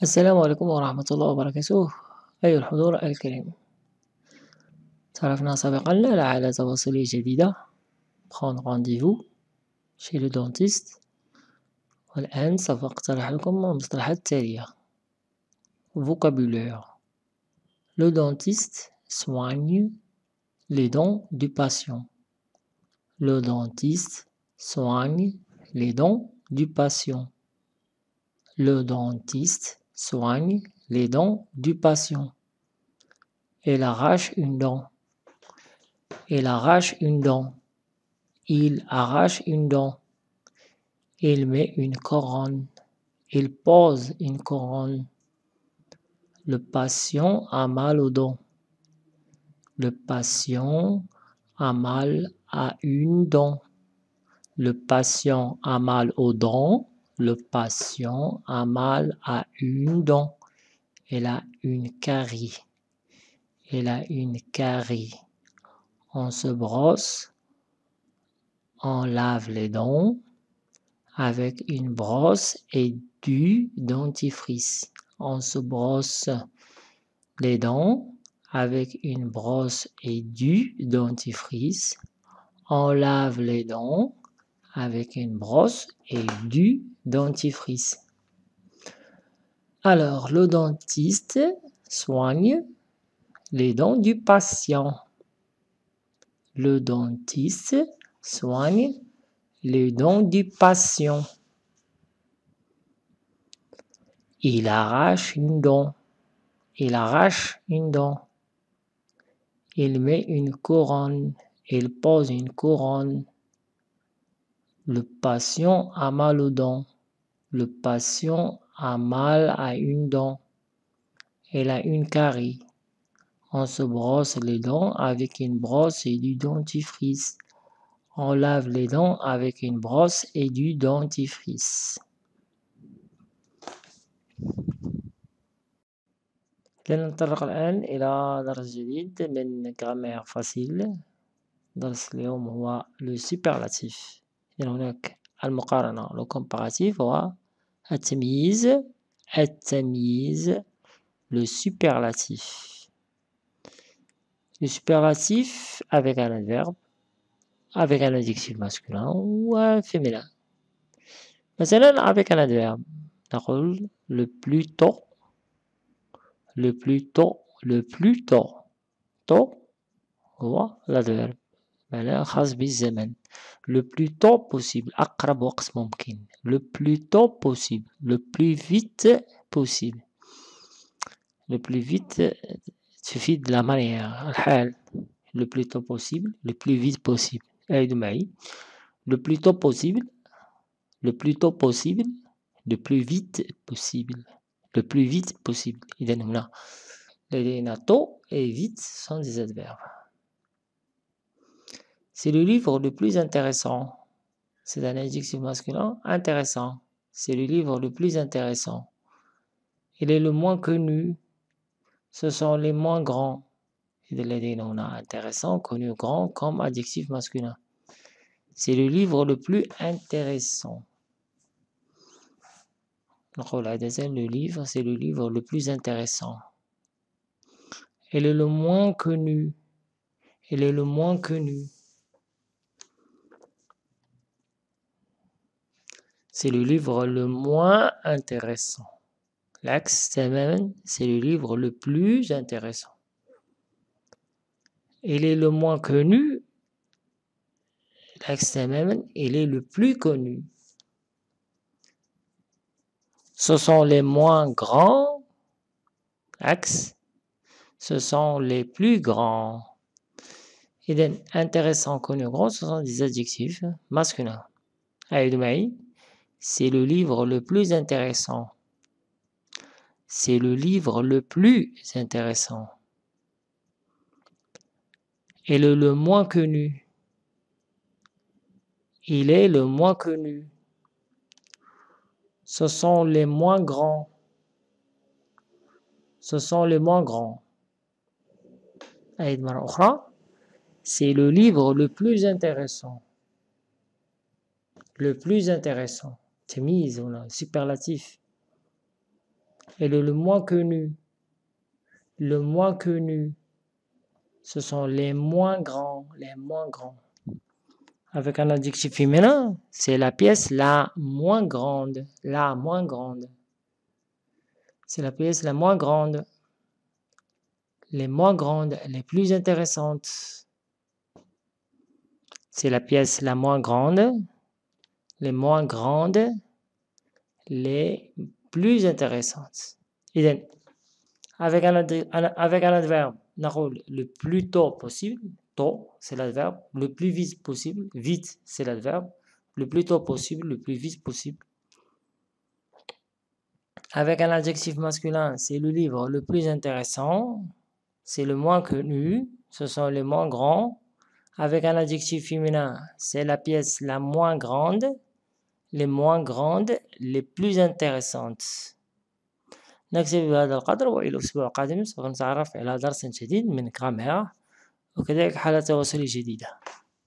السلام عليكم ورحمة الله وبركاته. أيها الحضور الكريم، تعرفنا سابقا على تواصلية جديدة prendre rendez-vous chez le dentiste. والآن سوف أقترح لكم المصطلحات التالية. Vocabulaire: le dentiste soigne les dents du patient. Le dentiste soigne les dents du patient. Le dentiste soigne les dents du patient. Elle arrache une dent. Il arrache une dent. Il arrache une dent. Il met une couronne. Il pose une couronne. Le patient a mal aux dents. Le patient a mal à une dent. Le patient a mal aux dents. Le patient a mal à une dent. Elle a une carie. Elle a une carie. On se brosse. On lave les dents avec une brosse et du dentifrice. On se brosse les dents avec une brosse et du dentifrice. On lave les dents avec une brosse et du dentifrice. Alors, le dentiste soigne les dents du patient. Le dentiste soigne les dents du patient. Il arrache une dent. Il arrache une dent. Il met une couronne. Il pose une couronne. Le patient a mal aux dents. Le patient a mal à une dent. Elle a une carie. On se brosse les dents avec une brosse et du dentifrice. On lave les dents avec une brosse et du dentifrice. لنتطرق الآن إلى درس جديد من جرامير فاسيل. درس اليوم هو لو سوبرلاتيف. إذن هناك المقارنة لو كومباراتيف والتمييز. التمييز لو سوبرلاتيف. Le superlatif avec un adverbe, avec un adjectif masculin ou féminin. مثلا avec un adverbe نقول le plus tôt, le plus tôt, le plus tôt. tôt هو l'adverbe معناه خاص بالزمن. le plus tôt possible أقرب وقت ممكن. le plus tôt possible, le plus vite possible. le plus vite تفيد la manière الحال. le plus tôt possible, le plus vite possible. أعيدوا معي. le plus tôt possible, le plus tôt possible, le plus vite possible. le plus vite possible. إذن هنا لدينا tôt et vite sont des adverbes. C'est le livre le plus intéressant. C'est un adjectif masculin intéressant. C'est le livre le plus intéressant. Il est le moins connu. Ce sont les moins grands. إذا لدينا هنا intéressant, connu, grand comme adjectif masculin. C'est le livre le plus intéressant. نقول عادة le livre c'est le livre le plus intéressant. Il est le moins connu. Il est le moins connu. C'est le livre le moins intéressant. L'axe تماما c'est le livre le plus intéressant. Il est le moins connu. L'axe تماما il est le plus connu. Ce sont les moins grands. Axe ce sont les plus grands. إذن intéressant, connu, grand ce sont des adjectifs masculins. أعيدوا معي. C'est le livre le plus intéressant. C'est le livre le plus intéressant. Il est le moins connu. Il est le moins connu. Ce sont les moins grands. Ce sont les moins grands. أعيد مرة أخرى. C'est le livre le plus intéressant. Le plus intéressant. تمييز هنا superlatif. Et le moins connu. Le moins connu. Ce sont les moins grands. Les moins grands. Avec un adjectif féminin, c'est la pièce la moins grande. La moins grande. C'est la pièce la moins grande. Les moins grandes, les plus intéressantes. C'est la pièce la moins grande. Les moins grandes, les plus intéressantes. إذن avec un adverbe نقول le plus tôt possible. Tôt, c'est l'adverbe. Le plus vite possible. Vite, c'est l'adverbe. Le plus tôt possible, le plus vite possible. Avec un adjectif masculin, c'est le livre le plus intéressant. C'est le moins connu. Ce sont les moins grands. Avec un adjectif féminin, c'est la pièce la moins grande. Les moins grandes, les plus intéressantes. نكتفي بهذا القدر، وإلى الأسبوع القادم سوف نتعرف على درس جديد من جرامير وكذلك حالة تواصل جديدة.